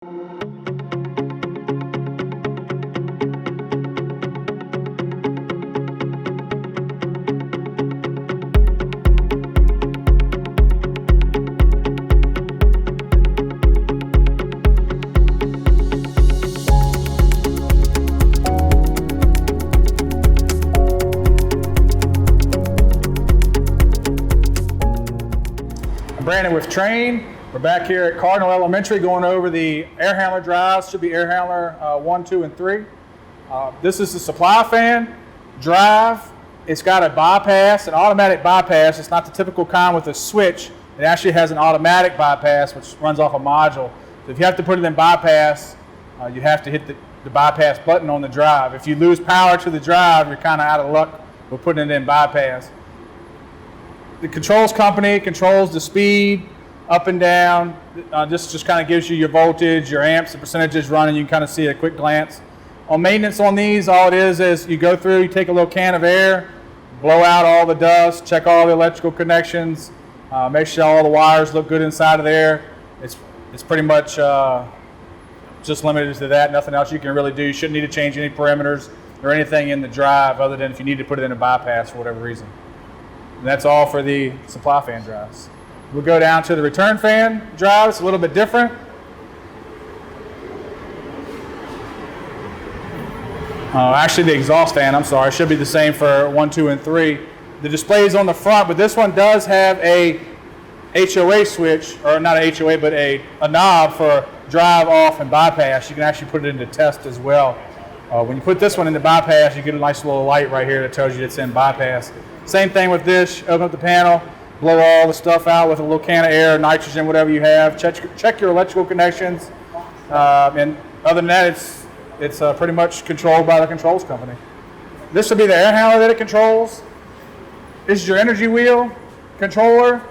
Brandon with Train. We're back here at Cardinal Elementary going over the air handler drives. Should be air handler 1, 2, and 3. This is the supply fan drive. It's got a bypass, an automatic bypass. It's not the typical kind with a switch. It actually has an automatic bypass which runs off a module. So if you have to put it in bypass, you have to hit the bypass button on the drive. If you lose power to the drive, you're kind of out of luck with putting it in bypass. The controls company controls the speed up and down. This just kind of gives you your voltage, your amps, the percentages running. You can kind of see at a quick glance. On maintenance on these, all it is you go through, you take a little can of air, blow out all the dust, check all the electrical connections, make sure all the wires look good inside of there. It's pretty much just limited to that. Nothing else you can really do. You shouldn't need to change any perimeters or anything in the drive other than if you need to put it in a bypass for whatever reason. And that's all for the supply fan drives. We'll go down to the return fan drive. It's a little bit different. Actually, the exhaust fan, I'm sorry, should be the same for 1, 2, and 3. The display is on the front, but this one does have a HOA switch, or not a HOA, but a knob for drive off and bypass. You can actually put it into test as well. When you put this one into bypass, you get a nice little light right here that tells you it's in bypass. Same thing with this. Open up the panel, blow all the stuff out with a little can of air, nitrogen, whatever you have. Check your electrical connections. And other than that, it's pretty much controlled by the controls company. This will be the air handler that it controls. This is your energy wheel controller.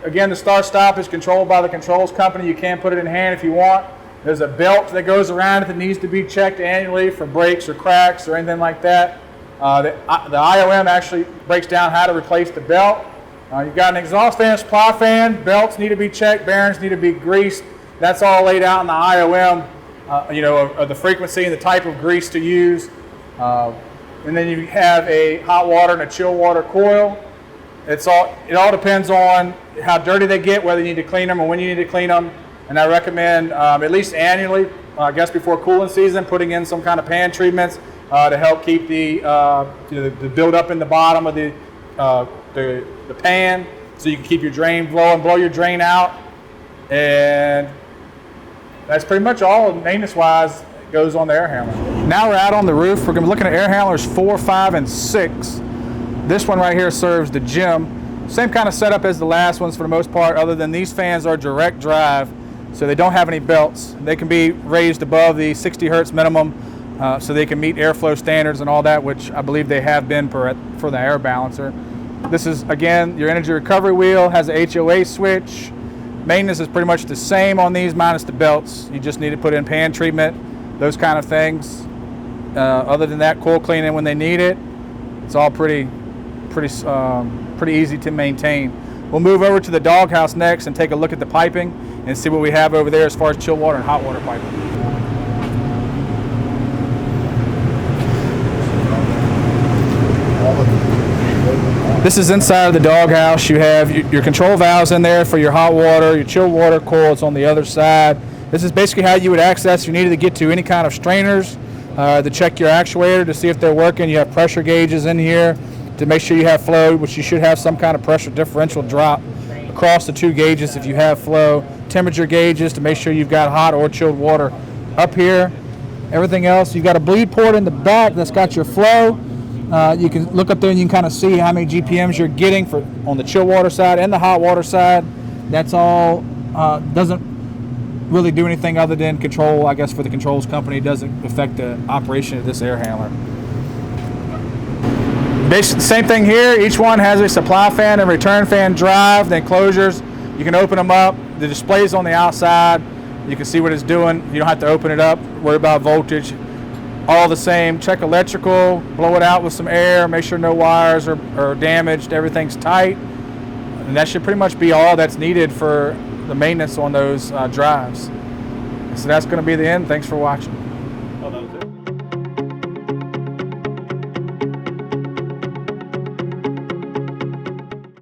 Again, the start-stop is controlled by the controls company. You can put it in hand if you want. There's a belt that goes around it that needs to be checked annually for breaks or cracks or anything like that. The IOM actually breaks down how to replace the belt. You've got an exhaust fan, supply fan. Belts need to be checked. Bearings need to be greased. That's all laid out in the IOM, of the frequency and the type of grease to use. And then you have a hot water and a chill water coil. It all depends on how dirty they get, whether you need to clean them or when you need to clean them. And I recommend at least annually, I guess before cooling season, putting in some kind of pan treatments to help keep the buildup in the bottom of the pan, so you can keep your drain flowing, blow your drain out, and that's pretty much all maintenance-wise goes on the air handler. Now we're out on the roof. We're going to be looking at air handlers 4, 5, and 6. This one right here serves the gym. Same kind of setup as the last ones for the most part, other than these fans are direct drive, so they don't have any belts. They can be raised above the 60 hertz minimum, so they can meet airflow standards and all that, which I believe they have been for the air balancer. This is, again, your energy recovery wheel, has a HOA switch. Maintenance is pretty much the same on these minus the belts. You just need to put in pan treatment, those kind of things. Other than that, coil cleaning when they need it. It's all pretty easy to maintain. We'll move over to the doghouse next and take a look at the piping and see what we have over there as far as chill water and hot water piping. This is inside of the doghouse. You have your control valves in there for your hot water, your chill water coil. It's on the other side. This is basically how you would access if you needed to get to any kind of strainers, to check your actuator to see if they're working. You have pressure gauges in here to make sure you have flow, which you should have some kind of pressure differential drop across the 2 gauges if you have flow. Temperature gauges to make sure you've got hot or chilled water up here. Everything else, you've got a bleed port in the back that's got your flow. You can look up there and you can kind of see how many GPMs you're getting on the chill water side and the hot water side. That's all, doesn't really do anything other than control, I guess, for the controls company. It doesn't affect the operation of this air handler. Basically, same thing here. Each one has a supply fan and return fan drive. The enclosures, you can open them up. The display's on the outside. You can see what it's doing. You don't have to open it up, worry about voltage. All the same. Check electrical, blow it out with some air, make sure no wires are damaged, everything's tight. And that should pretty much be all that's needed for the maintenance on those drives. So that's going to be the end. Thanks for watching. Oh, that was it.